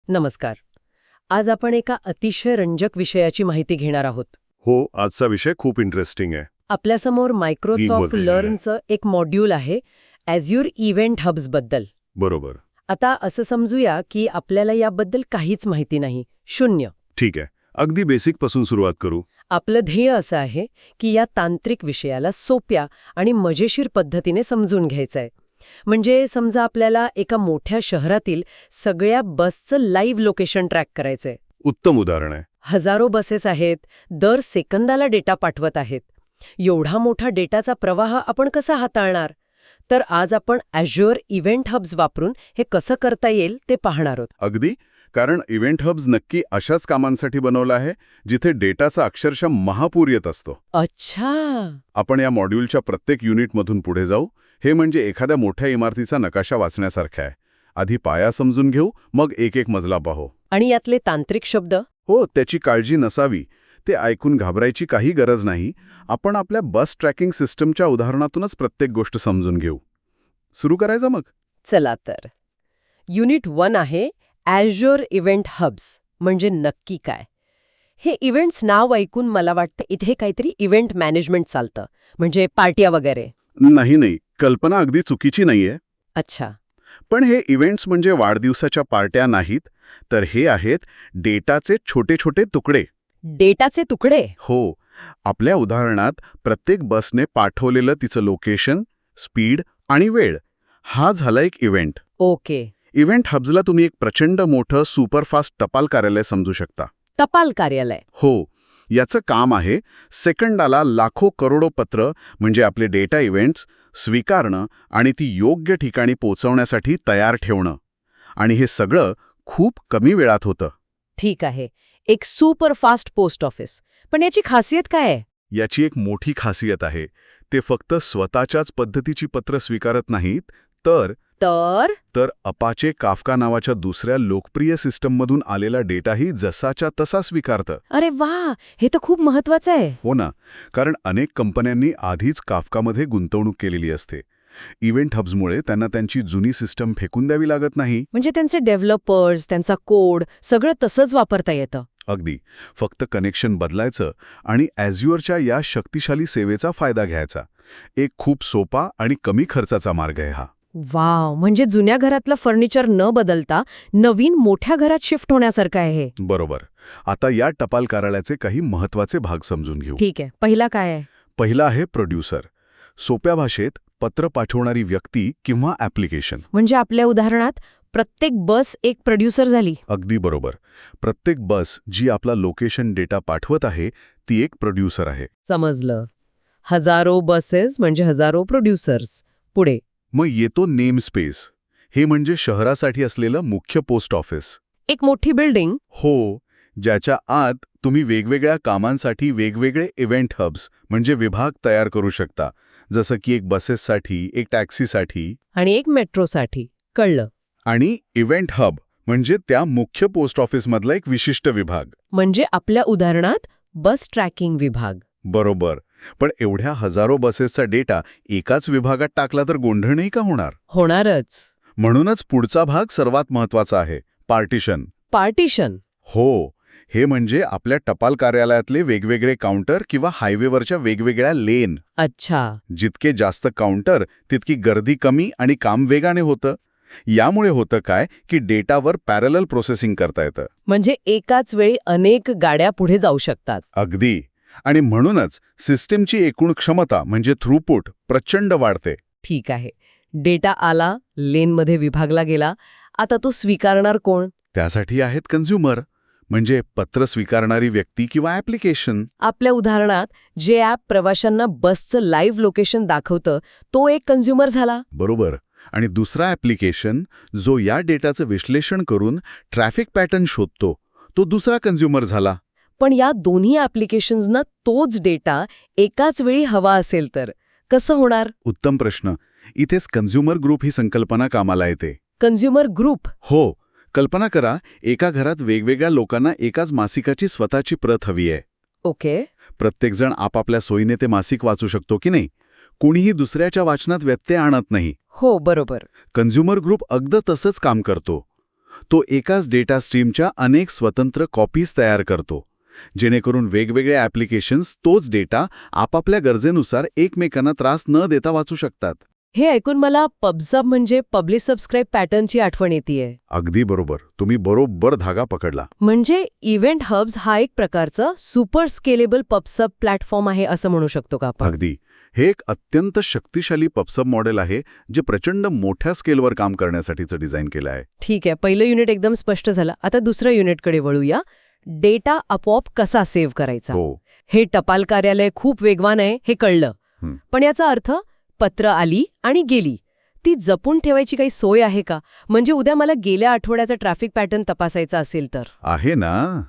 नमस्कार. आज आपण एका अतिशय रंजक विषयाची माहिती घेणार आहोत. हो, आजचा विषय खूप इंटरेस्टिंग आहे. आपल्यासमोर मायक्रोसॉफ्ट Geekमध्ये. लर्नचं एक मॉड्यूल आहे Azure इव्हेंट हब्स बद्दल. बरोबर. आता असं समजूया की आपल्याला याबद्दल काहीच माहिती नाही, शून्य. ठीक आहे. अगदी बेसिक पासून सुरुवात करू. आपलं ध्येय असं आहे की या तांत्रिक विषयाला सोप्या आणि मजेशीर पद्धतीने समजून घ्यायचंय. म्हणजे समजा आपल्याला एका मोठ्या शहरातील सगळ्या बसचं लाईव्ह लोकेशन ट्रॅक करायचंय. उत्तम उदाहरण आहे. हजारो बसेस आहेत, दर सेकंदाला डेटा पाठवत आहेत. एवढा मोठा डेटाचा प्रवाह आपण कसा हाताळणार? तर आज आपण Azure इव्हेंट हब्स वापरून हे कसं करता येईल ते पाहणार आहोत. अगदी. कारण इव्हेंट हब्स नक्की अशाच कामांसाठी बनवलं आहे जिथे डेटाचा अक्षरशः महापूर येत असतो. अच्छा. आपण या मॉड्यूलच्या प्रत्येक युनिटमधून पुढे जाऊ. हे म्हणजे एखाद्या मोठ्या इमारतीचा नकाशा वाचण्यासारखं आहे. आधी पाया समजून घेऊ, मग एक एक मजला पाहू. आणि यातले तांत्रिक शब्द? हो, त्याची काळजी नसावी. ते ऐकून घाबरायची काही गरज नाही. आपण आपल्या बस ट्रॅकिंग सिस्टमच्या उदाहरणातूनच प्रत्येक गोष्ट समजून घेऊ. सुरू करायचं मग? चला तर. युनिट 1 आहे Azure इव्हेंट हब्स. म्हणजे नक्की काय? हे इव्हेंट्स नाव ऐकून मला वाटतं इथे काहीतरी इव्हेंट मॅनेजमेंट चालतं, म्हणजे पार्ट्या वगैरे. नाही. कल्पना अगदी चुकीची नाहीये. अच्छा. पण हे इव्हेंट्स म्हणजे वाढदिवसाच्या पार्ट्या नाहीत, तर हे आहेत डेटाचे छोटे छोटे तुकडे. डेटाचे तुकडे? हो. आपल्या उदाहरणात प्रत्येक बसने पाठवलेलं तिचं लोकेशन, स्पीड आणि वेळ, हा झाला एक इव्हेंट. ओके. इव्हेंट हब्सला तुम्ही एक प्रचंड मोठं सुपरफास्ट टपाल कार्यालय समजू शकता. टपाल कार्यालय? हो. याचं काम आहे सेकंदाला लाखो करोडो पत्र, म्हणजे आपले डेटा इव्हेंट्स, स्वीकारणं आणि ती योग्य ठिकाणी पोचवण्यासाठी तयार ठेवणं. आणि हे सगळं खूप कमी वेळात होतं. ठीक आहे. एक सुपर फास्ट पोस्ट ऑफिस. पण याची खासियत काय आहे? याची एक मोठी खासियत आहे. ते फक्त स्वतःच्याच पद्धतीची पत्र स्वीकारत नाहीत, तर अपाचे काफका नावाच्या दुसऱ्या लोकप्रिय सिस्टममधून आलेला डेटाही जसाच्या तसा स्वीकारतं. अरे वा, हे तर खूप महत्वाचं आहे. हो ना. कारण अनेक कंपन्यांनी आधीच काफकामध्ये गुंतवणूक केलेली असते. इव्हेंट हब्समुळे त्यांना त्यांची जुनी सिस्टम फेकून द्यावी लागत नाही. म्हणजे त्यांचे डेव्हलपर्स, त्यांचा कोड सगळं तसंच वापरता येतं. अगदी. फक्त कनेक्शन बदलायचं आणि Azureच्या या शक्तिशाली सेवेचा फायदा घ्यायचा. एक खूप सोपा आणि कमी खर्चाचा मार्ग आहे हा. वाव, म्हणजे जुन्या घरातलं फर्निचर न बदलता नवीन मोठ्या घरात शिफ्ट होण्यासारखं आहे हे. बरोबर. आता या टपाल कार्यालयाचे काही महत्वाचे भाग समजून घेऊ. ठीक आहे. पहिला काय आहे? पहिला आहे प्रोड्युसर. सोप्या भाषेत पत्र पाठवणारी व्यक्ती किंवा ॲप्लिकेशन. म्हणजे आपल्या उदाहरणात प्रत्येक बस एक प्रोड्युसर झाली. अगदी बरोबर. प्रत्येक बस जी आपला लोकेशन डेटा पाठवत आहे ती एक प्रोड्युसर आहे. समजलं. हजारो बसेस म्हणजे हजारो प्रोड्युसर्स. पुढे? मग येतो नेम स्पेस. हे म्हणजे शहरासाठी असलेलं मुख्य पोस्ट ऑफिस. एक मोठी बिल्डिंग? हो. ज्याच्या आत तुम्ही वेगवेगळ्या कामांसाठी वेगवेगळे इव्हेंट हब्स म्हणजे विभाग तयार करू शकता. जसं की एक बसेससाठी, एक टॅक्सीसाठी आणि एक मेट्रोसाठी. कळलं. आणि इव्हेंट हब म्हणजे त्या मुख्य पोस्ट ऑफिसमधला एक विशिष्ट विभाग. म्हणजे आपल्या उदाहरणात बस ट्रॅकिंग विभाग. बरोबर. पण एवढ्या हजारो बसेसचा डेटा एकाच विभागात टाकला तर गोंधळ नाही का होणार? होणारच. म्हणूनच पुढचा भाग सर्वात महत्वाचा आहे, पार्टिशन. पार्टिशन? हो. हे म्हणजे आपल्या टपाल कार्यालयातले वेगवेगळे काउंटर किंवा हायवेवरच्या वेगवेगळ्या लेन. अच्छा. जितके जास्त काउंटर तितकी गर्दी कमी आणि काम वेगाने होतं. यामुळे होतं काय की डेटावर पॅरलल प्रोसेसिंग करता येतं. म्हणजे एकाच वेळी अनेक गाड्या पुढे जाऊ शकतात. अगदी. आणि म्हणूनच सिस्टीमची एकूण क्षमता म्हणजे थ्रूपुट प्रचंड वाढते. ठीक आहे. डेटा आला, लेनमध्ये विभागला गेला. आता तो स्वीकारणार कोण? त्यासाठी आहेत कन्झ्युमर, म्हणजे पत्र स्वीकारणारी व्यक्ती किंवा ॲप्लिकेशन. आपल्या उदाहरणात जे ॲप प्रवाशांना बसचं लाईव्ह लोकेशन दाखवतं तो एक कन्झ्युमर झाला. बरोबर. आणि दुसरा ॲप्लिकेशन जो या डेटाचं विश्लेषण करून ट्रॅफिक पॅटर्न शोधतो तो दुसरा कन्झ्युमर झाला. पण या दोन्ही ॲप्लिकेशन्सना तोच डेटा एकाच वेळी हवा असेल तर कसं होणार? उत्तम प्रश्न. इथेच कन्झ्युमर ग्रुप ही संकल्पना कामाला येते. Consumer group? हो. कल्पना करा, एका घरात वेगवेगळ्या लोकांना एकाच मासिकाची स्वतःची प्रत हवी आहे. ओके. प्रत्येकजण आपापल्या सोयीने ते मासिक वाचू शकतो की नाही? कोणीही दुसऱ्याच्या वाचनात व्यत्यय आणत नाही. हो, बरोबर. कन्झ्युमर ग्रुप अगदी तसंच काम करतो. तो एकाच डेटा स्ट्रीमच्या अनेक स्वतंत्र कॉपीज तयार करतो, जेणेकरून वेगवेगळे ॲप्लिकेशन्स तोच डेटा आपापल्या गरजेनुसार एकमेकांना त्रास न देता वाचू शकतात. हे ऐकून मला पबसब म्हणजे पब्लिश सबस्क्राईब पॅटर्नची आठवण येतेय. अगदी बरोबर. तुम्ही बरोबर धागा पकडला. म्हणजे इव्हेंट हब्स हा एक प्रकारचा सुपर स्केलेबल पबसब प्लॅटफॉर्म आहे असं म्हणू शकतो का आपण? अगदी. हे एक अत्यंत शक्तिशाली पबसब मॉडेल आहे, जे प्रचंड मोठ्या स्केलवर काम करण्यासाठीचं डिझाईन केलं आहे. ठीक आहे, पहिलं युनिट एकदम स्पष्ट झालं. आता दुसऱ्या युनिटकडे वळूया. डेटा आपोआप कसा सेव्ह करायचा. हो. हे टपाल कार्यालय खूप वेगवान आहे हे कळलं. पण याचा अर्थ पत्र आली आणि गेली, ती जपून ठेवायची काही सोय आहे का? म्हणजे उद्या मला गेल्या आठवड्याचा ट्रॅफिक पॅटर्न तपासायचा असेल तर. आहे ना.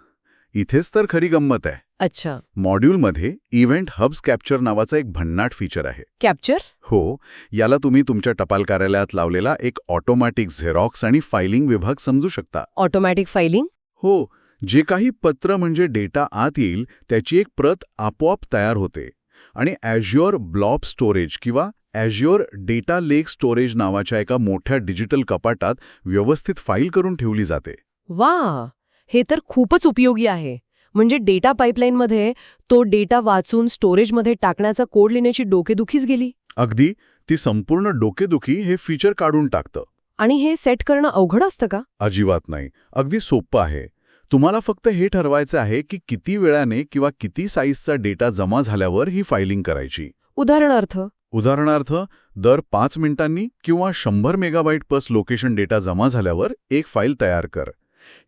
इथेच तर खरी गंमत आहे. अच्छा. मॉड्यूलमध्ये इव्हेंट हब्स कॅप्चर नावाचा एक भन्नाट फीचर आहे. कॅप्चर? हो. याला तुम्ही तुमच्या टपाल कार्यालयात लावलेला एक ऑटोमॅटिक झेरॉक्स आणि फायलिंग विभाग समजू शकता. Automatic filing? हो. जे काही पत्र म्हणजे डेटा आत येईल त्याची एक प्रत आपोआप तयार होते आणि ॲज्युअर ब्लॉब स्टोरेज किंवा ॲज्युअर डेटा लेक स्टोरेज नावाच्या एका मोठ्या डिजिटल कपाटात व्यवस्थित फाईल करून ठेवली जाते. वा, हे तर खूपच उपयोगी आहे. म्हणजे डेटा पाईपलाईनमध्ये तो डेटा वाचून स्टोरेजमध्ये टाकण्याचा कोड लिहिण्याची डोकेदुखीच गेली. अगदी. ती संपूर्ण डोकेदुखी हे फीचर काढून टाकतं. आणि हे सेट करणं अवघड असतं का? अजिबात नाही. अगदी सोपं आहे. तुम्हाला फक्त हे ठरवायचं आहे की किती वेळाने किंवा किती साईजचा डेटा जमा झाल्यावर ही फायलिंग करायची. उदाहरणार्थ दर 5 मिनिटांनी किंवा 100 मेगाबाईट पर लोकेशन डेटा जमा झाल्यावर एक फाईल तयार कर.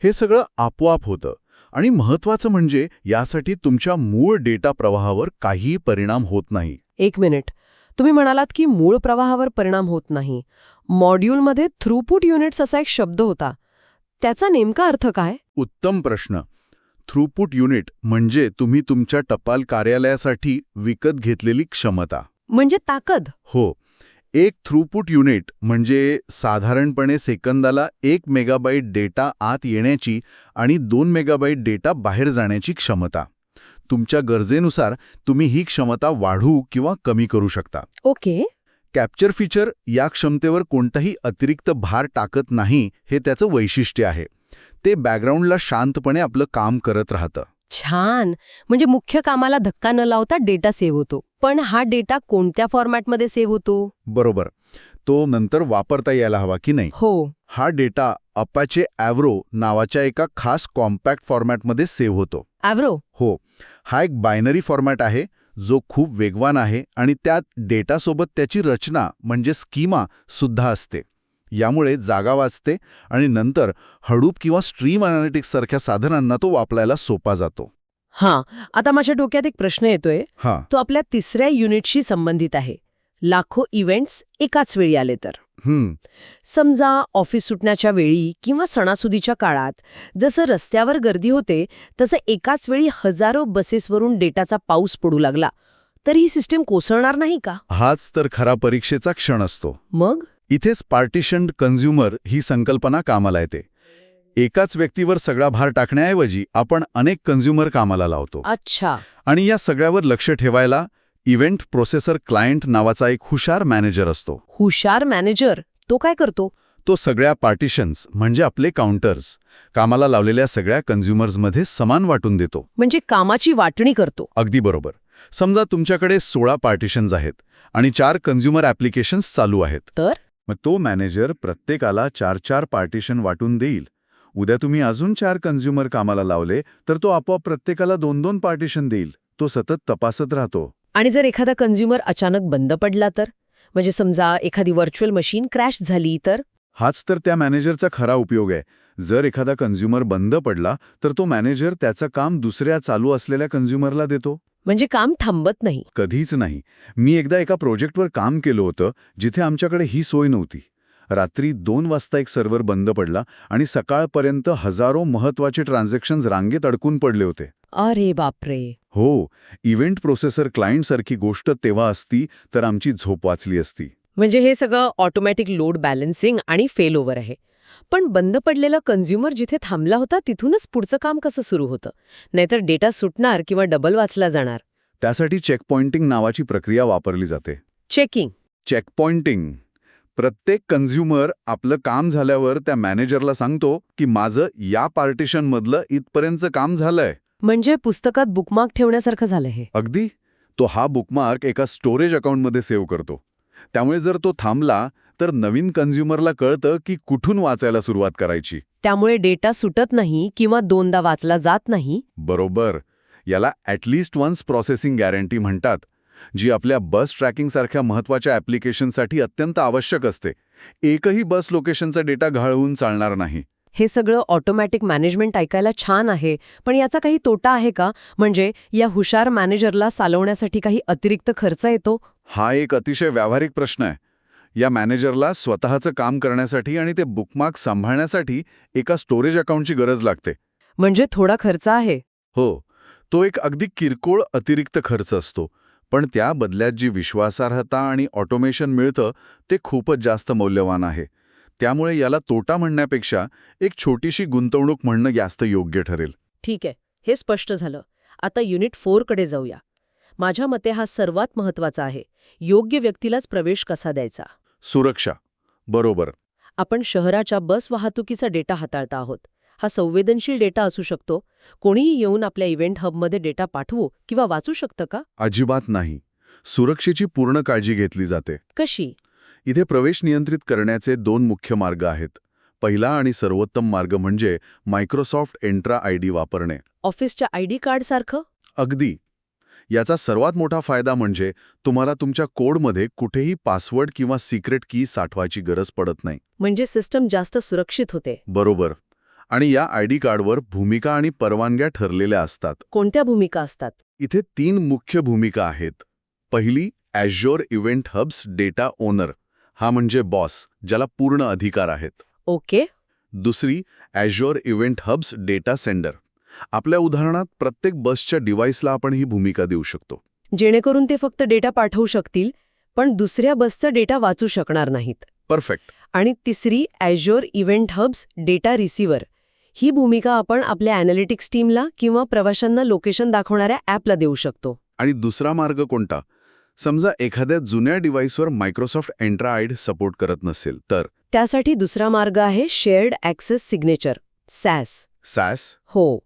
हे सगळं आपोआप होतं आणि महत्त्वाचं म्हणजे यासाठी तुमच्या मूळ डेटा प्रवाहावर काहीही परिणाम होत नाही. एक मिनिट, तुम्ही म्हणालात की मूळ प्रवाहावर परिणाम होत नाही. मॉड्यूलमध्ये थ्रूपुट युनिट्स असा एक शब्द होता, त्याचा नेमका अर्थ काय? उत्तम प्रश्न. थ्रूपुट युनिट म्हणजे तुम्ही तुमच्या टपाल कार्यालयासाठी विकत घेतलेली क्षमता. म्हणजे ताकद? हो. एक थ्रूपुट युनिट म्हणजे साधारणपणे सेकंदाला 1 मेगाबाईट डेटा आत येण्याची आणि 2 मेगाबाईट डेटा बाहेर जाण्याची क्षमता. तुमच्या गरजेनुसार तुम्ही ही क्षमता वाढवू किंवा कमी करू शकता. ओके. कॅप्चर फीचर या क्षमतेवर कोणताही अतिरिक्त भार टाकत नाही, हे त्याचं वैशिष्ट्य आहे. ते बॅकग्राऊंडला शांतपणे आपलं काम करत राहतं. छान. म्हणजे मुख्य कामाला धक्का न लावता डेटा सेव्ह होतो. पण हा डेटा कोणत्या फॉर्मॅटमध्ये सेव्ह होतो? बरोबर. तो नंतर वापरता यायला हवा की नाही? हो. हा डेटा अपाचे ॲव्रो नावाच्या एका खास कॉम्पॅक्ट फॉर्मॅटमध्ये सेव्ह होतो. ॲव्रो? हो. हा एक बायनरी फॉर्मॅट आहे जो खूप वेगवान आहे आणि त्यात डेटासोबत त्याची रचना म्हणजे स्कीमा सुद्धा असते. यामुळे जागा वाचते आणि नंतर हडूप किंवा स्ट्रीम अॅनालिटिक्स सारख्या साधनांना तो वापरायला सोपा जातो. हां, आता माझ्या डोक्यात एक प्रश्न येतोय. हां. तो आपल्या तिसऱ्या युनिटशी संबंधित आहे. लाखो इव्हेंट्स एकाच वेळी आले तर? समजा ऑफिस सुटण्याच्या वेळी किंवा सणासुदीच्या काळात जसं रस्त्यावर गर्दी होते तसं एकाच वेळी हजारो बसेसवरून डेटाचा पाऊस पडू लागला, तर ही सिस्टीम कोसळणार नाही का? हाच तर खरा परीक्षेचा क्षण असतो. मग? इथेच पार्टिशन्ड कन्झ्युमर ही संकल्पना कामाला येते. एकाच व्यक्तीवर सगळा भार टाकण्याऐवजी आपण अनेक कन्झ्युमर कामाला लावतो. अच्छा. आणि या सगळ्यावर लक्ष ठेवायला इव्हेंट प्रोसेसर क्लायंट नावाचा एक हुशार मॅनेजर असतो. हुशार मॅनेजर? तो काय करतो? तो सगळ्या पार्टिशन्स म्हणजे आपले काउंटर्स कामाला लावलेल्या सगळ्या कन्झ्युमर्समध्ये समान वाटून देतो. म्हणजे कामाची वाटणी करतो. अगदी बरोबर. समजा तुमच्याकडे 16 पार्टिशन्स आहेत आणि 4 कन्झ्युमर ॲप्लिकेशन्स चालू आहेत. तर मग तो मॅनेजर प्रत्येकाला 4-4 पार्टिशन वाटून देईल. उद्या तुम्ही अजून 4 कन्झ्युमर कामाला लावले तर तो आपोआप प्रत्येकाला 2-2 पार्टिशन देईल. तो सतत तपासत राहतो. आणि जर एखादा कन्झ्युमर अचानक बंद पडला तर? म्हणजे समजा एखादी व्हर्च्युअल मशीन क्रॅश झाली तर? हाच तर त्या मॅनेजरचा खरा उपयोग आहे. जर एखादा कन्झ्युमर बंद पडला तर तो मॅनेजर त्याचं काम दुसऱ्या चालू असलेल्या कन्झ्युमरला देतो. म्हणजे काम थांबत नाही. कधीच नाही. मी एकदा एका प्रोजेक्टवर काम केलं होतं जिथे आमच्याकडे ही सोय नव्हती. रात्री 2 वाजता एक सर्व्हर बंद पडला आणि सकाळपर्यंत हजारो महत्त्वाचे ट्रान्झॅक्शन्स रांगेत अडकून पडले होते. अरे बापरे. हो. इव्हेंट प्रोसेसर क्लायंटसारखी गोष्ट तेव्हा असती तर आमची झोप वाचली असती. म्हणजे हे सगळं ऑटोमॅटिक लोड बॅलन्सिंग आणि फेल ओव्हर आहे. पण बंद पडलेला कन्झ्युमर जिथे थांबला होता तिथूनच पुढचं काम कसं सुरू होतं? नाहीतर डेटा सुटणार किंवा डबल वाचला जाणार. त्यासाठी चेकपॉइंटिंग नावाची प्रक्रिया वापरली जाते. चेकिंग? चेकपॉइंटिंग प्रत्येक कन्झ्युमर आपलं काम झाल्यावर त्या मॅनेजरला सांगतो की माझं या पार्टिशनमधलं इथपर्यंतचं काम झालंय. म्हणजे पुस्तकात बुकमार्क ठेवण्यासारखं झालं हे. अगदी. तो हा बुकमार्क एका स्टोरेज अकाउंटमध्ये सेव्ह करतो. त्यामुळे जर तो थांबला तर नवीन कन्झ्युमरला कळतं की कुठून वाचायला सुरुवात करायची. त्यामुळे डेटा सुटत नाही किंवा दोनदा वाचला जात नाही. बरोबर. याला ॲटलिस्ट वन्स प्रोसेसिंग गॅरंटी म्हणतात, जी आपल्या बस ट्रॅकिंगसारख्या महत्त्वाच्या ॲप्लिकेशनसाठी अत्यंत आवश्यक असते. एकही बस लोकेशनचा डेटा घाळवून चालणार नाही. हे सगळं ऑटोमॅटिक मॅनेजमेंट ऐकायला छान आहे, पण याचा काही तोटा आहे का? म्हणजे या हुशार मॅनेजरला चालवण्यासाठी काही अतिरिक्त खर्च येतो? हा एक अतिशय व्यावहारिक प्रश्न आहे. या मॅनेजरला स्वतःचं काम करण्यासाठी आणि ते बुकमार्क सांभाळण्यासाठी एका स्टोरेज अकाउंटची गरज लागते. म्हणजे थोडा खर्च आहे. हो, तो एक अगदी किरकोळ अतिरिक्त खर्च असतो, पण त्या बदल्यात जी विश्वासार्हता आणि ऑटोमेशन मिळतं ते खूपच जास्त मौल्यवान आहे. त्यामुळे याला तोटा म्हणण्यापेक्षा एक छोटीशी गुंतवणूक म्हणणं जास्त योग्य ठरेल. ठीक आहे, हे स्पष्ट झालं. आता युनिट 4 कडे जाऊया. माझ्या मते हा सर्वात महत्त्वाचा आहे. योग्य व्यक्तीलाच प्रवेश कसा द्यायचा. सुरक्षा. बरोबर. आपण शहराच्या बस वाहतुकीचा डेटा हाताळता आहोत. हा संवेदनशील डेटा असू शकतो. कोणीही येऊन आपल्या इव्हेंट हबमध्ये डेटा पाठवू किंवा वाचू शकतं का? अजिबात नाही. सुरक्षेची पूर्ण काळजी घेतली जाते. कशी? इथे प्रवेश नियंत्रित करण्याचे 2 मुख्य मार्ग आहेत. पहिला आणि सर्वोत्तम मार्ग म्हणजे मायक्रोसॉफ्ट एंट्रा आयडी वापरणे. ऑफिसच्या आयडी कार्डसारखं? अगदी. याचा सर्वात मोठा फायदा म्हणजे तुम्हाला तुमच्या कोडमध्ये कुठेही पासवर्ड किंवा सिक्रेट की साठवायची गरज पडत नाही. म्हणजे सिस्टम जास्त सुरक्षित होते. बरोबर. आणि या आयडी कार्डवर भूमिका आणि परवानग्या ठरलेल्या असतात. कोणत्या भूमिका असतात? इथे 3 मुख्य भूमिका आहेत. पहिली, ॲझ्योर इव्हेंट हब्स डेटा ओनर. हा म्हणजे बॉस, ज्याला पूर्ण अधिकार आहेत. ओके. दुसरी, ॲझ्योर इव्हेंट हब्स डेटा सेंडर. आपल्या उदाहरणात प्रत्येक बसच्या डिव्हाइसला आपण ही भूमिका देऊ शकतो. जेणेकरून ते फक्त डेटा पाठवू शकतील, पण दुसऱ्या बसचा डेटा वाचू शकणार नाहीत. परफेक्ट. आणि तिसरी, ॲझ्योर इव्हेंट हब्स डेटा रिसिव्हर. ही भूमिका आपण आपल्या ॲनालिटिक्स टीमला किंवा प्रवाशांना लोकेशन दाखवणाऱ्या ॲपला देऊ शकतो. आणि दुसरा मार्ग कोणता? समजा एखाद्या जुन्या डिव्हाइसवर मायक्रोसॉफ्ट एंट्रा आयडी सपोर्ट करत नसेल तर? त्यासाठी दुसरा मार्ग आहे शेअर्ड ॲक्सेस सिग्नेचर, सॅस. सॅस? हो.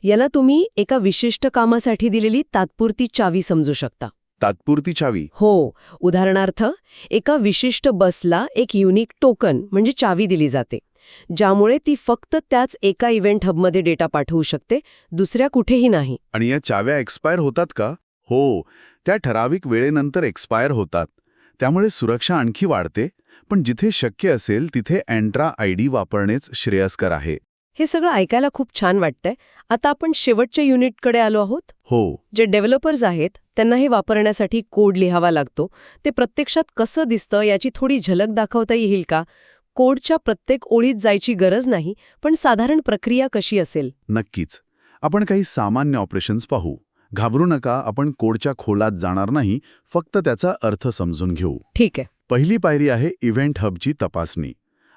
याला तुम्ही एका विशिष्ट कामासाठी दिलेली तात्पुरती चावी समजू शकता. तात्पुरती चावी? हो. उदाहरणार्थ, एका विशिष्ट बसला एक युनिक टोकन म्हणजे चावी दिली जाते, ज्यामुळे ती फक्त त्याच एका इव्हेंट हबमध्ये डेटा पाठवू शकते, दुसऱ्या कुठेही नाही. आणि या चाव्या एक्सपायर होतात का? हो, त्या ठराविक वेळेनंतर एक्सपायर होतात. त्यामुळे सुरक्षा आणखी वाढते, पण जिथे शक्य असेल तिथे एंट्रा आयडी वापरणेच श्रेयस्कर आहे. हे सगळं ऐकायला खूप छान वाटतंय. आता आपण शेवटच्या युनिटकडे आलो आहोत. हो. जे डेव्हलपर्स आहेत त्यांना हे वापरण्यासाठी कोड लिहावा लागतो. ते प्रत्यक्षात कसं दिसतं याची थोडी झलक दाखवता येईल का? कोडच्या प्रत्येक ओळीत जायची गरज नाही, पण साधारण प्रक्रिया कशी असेल? नक्कीच. आपण काही सामान्य ऑपरेशन्स पाहू. घाबरू नका, आपण कोडच्या खोलात जाणार नाही, फक्त त्याचा अर्थ समजून घेऊ. ठीक आहे. पहिली पायरी आहे इव्हेंट हबची तपासणी.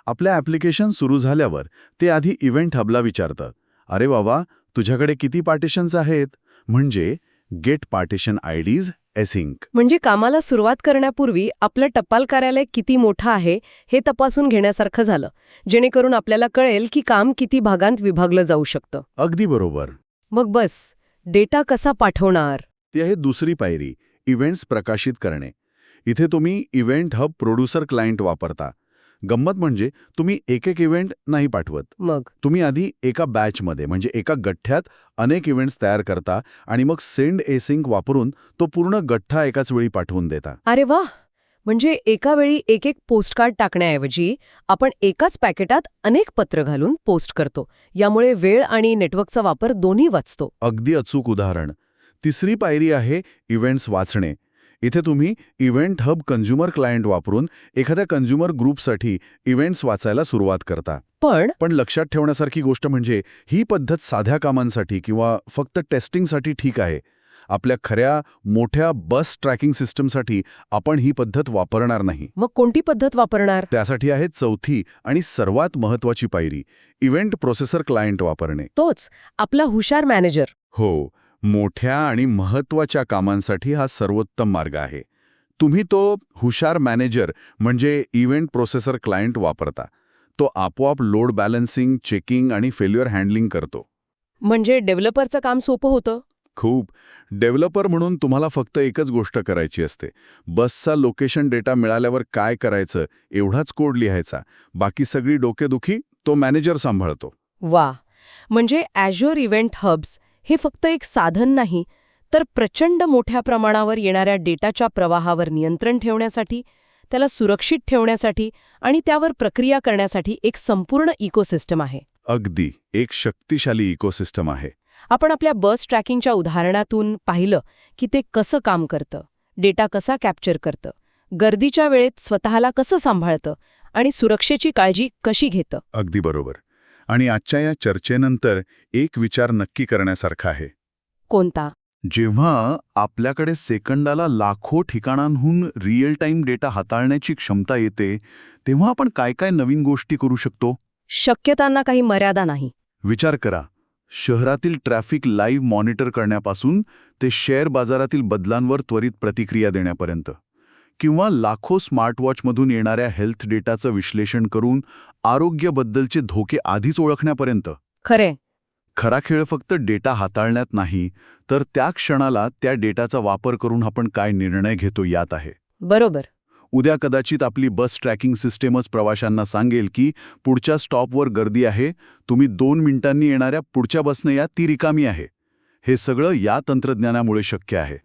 आपल्या ॲप्लिकेशन सुरू झाल्यावर ते आधी इव्हेंट हबला विचारतं, अरे बाबा, तुझ्याकडे किती पार्टिशन्स आहेत? म्हणजे गेट पार्टिशन आयडीज एसिंक. म्हणजे कामाला सुरुवात करण्यापूर्वी आपलं टपाल कार्यालय किती मोठं आहे हे तपासून घेण्यासारखं झालं, जेणेकरून आपल्याला कळेल की काम किती भागांत विभागलं जाऊ शकतं. अगदी बरोबर. मग बस, डेटा कसा पाठवणार? ती आहे दुसरी पायरी, इव्हेंट्स प्रकाशित करणे. इथे तुम्ही इव्हेंट हब प्रोड्युसर क्लायंट वापरता. गंमत म्हणजे तुम्ही एक इव्हेंट नाही पाठवत. मग तुम्ही आधी एका बॅचमध्ये म्हणजे एका गठ्ठ्यात अनेक इव्हेंट्स तयार करता आणि मग सेंड एसिंक वापरून तो पूर्ण गठ्ठा एकाच वेळी पाठवून देता. अरे वाह! म्हणजे एका वेळी एक पोस्टकार्ड टाकण्याऐवजी आपण एकाच पॅकेटात अनेक पत्र घालून पोस्ट करतो. यामुळे वेळ आणि नेटवर्कचा वापर दोन्ही वाचतो. अगदी अचूक उदाहरण. तिसरी पायरी आहे इव्हेंट्स वाचणे. इथे तुम्ही इव्हेंट हब कन्झ्युमर क्लायंट वापरून एखाद्या कन्झ्युमर ग्रुपसाठी इव्हेंट्स वाचायला सुरुवात करता. पण लक्षात ठेवण्यासारखी गोष्ट म्हणजे ही पद्धत साध्या कामांसाठी किंवा फक्त टेस्टिंगसाठी ठीक आहे. आपल्या खऱ्या मोठ्या बस ट्रॅकिंग सिस्टमसाठी आपण ही पद्धत वापरणार नाही. मग कोणती पद्धत वापरणार? त्यासाठी आहे चौथी आणि सर्वात महत्त्वाची पायरी, इव्हेंट प्रोसेसर क्लायंट वापरणे. तोच आपला हुशार मॅनेजर. हो, मोठ्या आणि महत्त्वाच्या कामांसाठी हा सर्वोत्तम मार्ग आहे. तुम्ही तो हुशार मॅनेजर म्हणजे इव्हेंट प्रोसेसर क्लायंट वापरता. तो आपोआप लोड बॅलन्सिंग, चेकिंग आणि फेल्युअर हँडलिंग करतो. म्हणजे डेव्हलपरचं काम सोपं होतं. खूप. डेव्हलपर म्हणून तुम्हाला फक्त एकच गोष्ट करायची असते. बसचा लोकेशन डेटा मिळाल्यावर काय करायचं एवढाच कोड लिहायचा. बाकी सगळी डोकेदुखी तो मॅनेजर सांभाळतो. वा, म्हणजे Azure इव्हेंट हब्स हे फक्त एक साधन नाही, तर प्रचंड मोठ्या प्रमाणावर येणाऱ्या डेटाच्या प्रवाहावर नियंत्रण ठेवण्यासाठी, त्याला सुरक्षित ठेवण्यासाठी आणि त्यावर प्रक्रिया करण्यासाठी एक संपूर्ण इकोसिस्टम आहे. अगदी एक शक्तिशाली इकोसिस्टम आहे. आपण आपल्या बस ट्रॅकिंगच्या उदाहरणातून पाहिलं की ते कसं काम करतं, डेटा कसा कॅप्चर करतं, गर्दीच्या वेळेत स्वतःला कसं सांभाळतं आणि सुरक्षेची काळजी कशी घेतं. अगदी बरोबर. आणि आजच्या या चर्चेनंतर एक विचार नक्की करण्यासारखा आहे. कोणता? जेव्हा आपल्याकडे सेकंदाला लाखो ठिकाणांहून रिअल टाईम डेटा हाताळण्याची क्षमता येते, तेव्हा आपण काय काय नवीन गोष्टी करू शकतो? शक्यतांना काही मर्यादा नाही. विचार करा. शहरातील ट्रॅफिक लाईव्ह मॉनिटर करण्यापासून ते शेअर बाजारातील बदलांवर त्वरित प्रतिक्रिया देण्यापर्यंत, किंवा लाखो स्मार्टवॉचमधून येणाऱ्या हेल्थ डेटाचं विश्लेषण करून आरोग्याबद्दलचे धोके आधीच ओळखण्यापर्यंत. खरे. खरा खेळ फक्त डेटा हाताळण्यात नाही, तर त्या क्षणाला त्या डेटाचा वापर करून आपण काय निर्णय घेतो यात आहे. बरोबर. उद्या कदाचित आपली बस ट्रॅकिंग सिस्टेमच प्रवाशांना सांगेल की पुढच्या स्टॉपवर गर्दी आहे, तुम्ही 2 मिनिटांनी येणाऱ्या पुढच्या बसनं या, ती रिकामी आहे. हे सगळं या तंत्रज्ञानामुळे शक्य आहे.